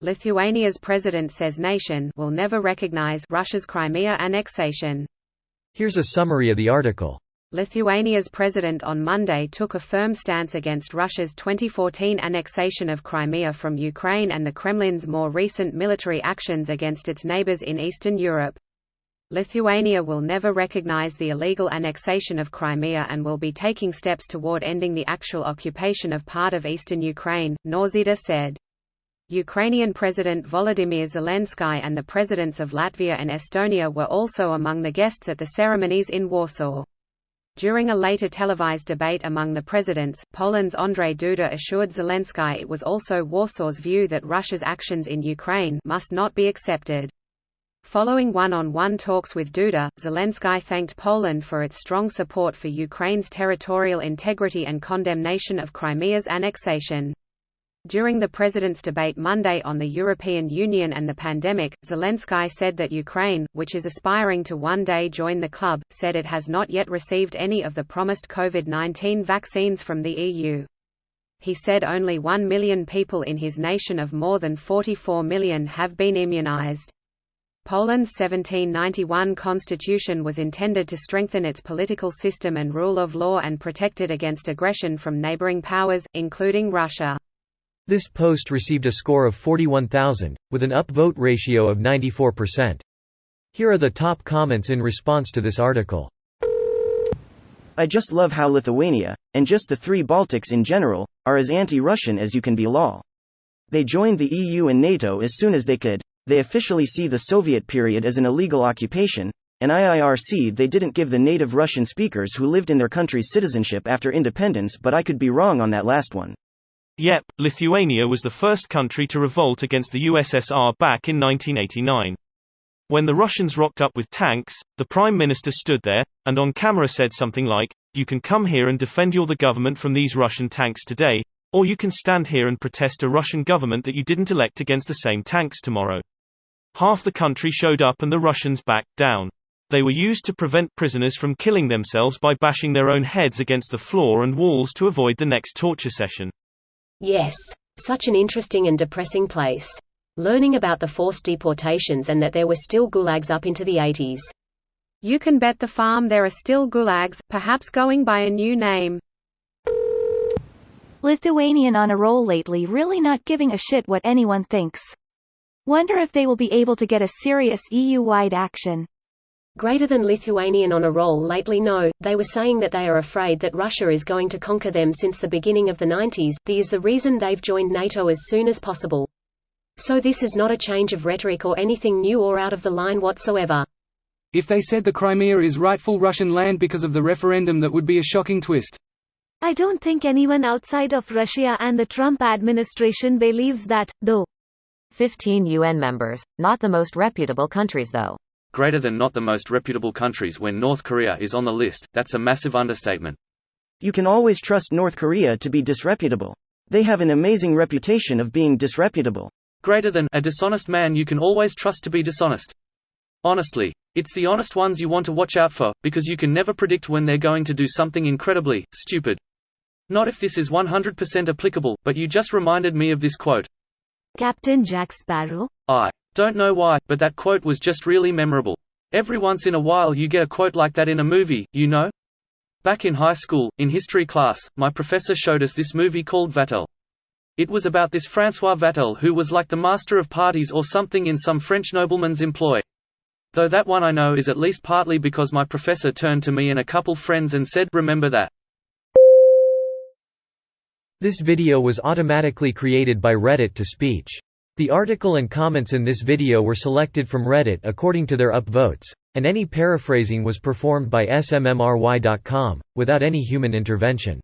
Lithuania's president says nation will never recognize Russia's Crimea annexation. Here's a summary of the article. Lithuania's president on Monday took a firm stance against Russia's 2014 annexation of Crimea from Ukraine and the Kremlin's more recent military actions against its neighbors in Eastern Europe. Lithuania will never recognize the illegal annexation of Crimea and will be taking steps toward ending the actual occupation of part of eastern Ukraine, Nausėda said. Ukrainian President Volodymyr Zelensky and the presidents of Latvia and Estonia were also among the guests at the ceremonies in Warsaw. During a later televised debate among the presidents, Poland's Andrzej Duda assured Zelensky it was also Warsaw's view that Russia's actions in Ukraine must not be accepted. Following one-on-one talks with Duda, Zelensky thanked Poland for its strong support for Ukraine's territorial integrity and condemnation of Crimea's annexation. During the president's debate Monday on the European Union and the pandemic, Zelensky said that Ukraine, which is aspiring to one day join the club, said it has not yet received any of the promised COVID-19 vaccines from the EU. He said only 1 million people in his nation of more than 44 million have been immunized. Poland's 1791 constitution was intended to strengthen its political system and rule of law and protect it against aggression from neighboring powers, including Russia. This post received a score of 41,000, with an upvote ratio of 94%. Here are the top comments in response to this article. I just love how Lithuania, and just the three Baltics in general, are as anti-Russian as you can be. Lol. They joined the EU and NATO as soon as they could. They officially see the Soviet period as an illegal occupation, and IIRC they didn't give the native Russian speakers who lived in their country's citizenship after independence, but I could be wrong on that last one. Yep, Lithuania was the first country to revolt against the USSR back in 1989. When the Russians rocked up with tanks, the Prime Minister stood there, and on camera said something like, "You can come here and defend the government from these Russian tanks today, or you can stand here and protest a Russian government that you didn't elect against the same tanks tomorrow." Half the country showed up and the Russians backed down. They were used to prevent prisoners from killing themselves by bashing their own heads against the floor and walls to avoid the next torture session. Yes, such an interesting and depressing place. Learning about the forced deportations and that there were still gulags up into the 80s. You can bet the farm there are still gulags, perhaps going by a new name. Lithuanian on a roll lately, really not giving a shit what anyone thinks. Wonder if they will be able to get a serious EU-wide action. Greater than Lithuanian on a roll lately. No, they were saying that they are afraid that Russia is going to conquer them since the beginning of the 90s. That is the reason they've joined NATO as soon as possible. So this is not a change of rhetoric or anything new or out of the line whatsoever. If they said the Crimea is rightful Russian land because of the referendum, that would be a shocking twist. I don't think anyone outside of Russia and the Trump administration believes that, though. 15 UN members, not the most reputable countries though. Greater than not the most reputable countries when North Korea is on the list, that's a massive understatement. You can always trust North Korea to be disreputable. They have an amazing reputation of being disreputable. Greater than a dishonest man you can always trust to be dishonest. Honestly, it's the honest ones you want to watch out for, because you can never predict when they're going to do something incredibly stupid. Not if this is 100% applicable, but you just reminded me of this quote. Captain Jack Sparrow? I don't know why, but that quote was just really memorable. Every once in a while you get a quote like that in a movie, you know? Back in high school, in history class, my professor showed us this movie called Vatel. It was about this François Vatel who was like the master of parties or something in some French nobleman's employ. Though that one I know is at least partly because my professor turned to me and a couple friends and said, "Remember that." This video was automatically created by Reddit to speech. The article and comments in this video were selected from Reddit according to their upvotes, and any paraphrasing was performed by smmry.com, without any human intervention.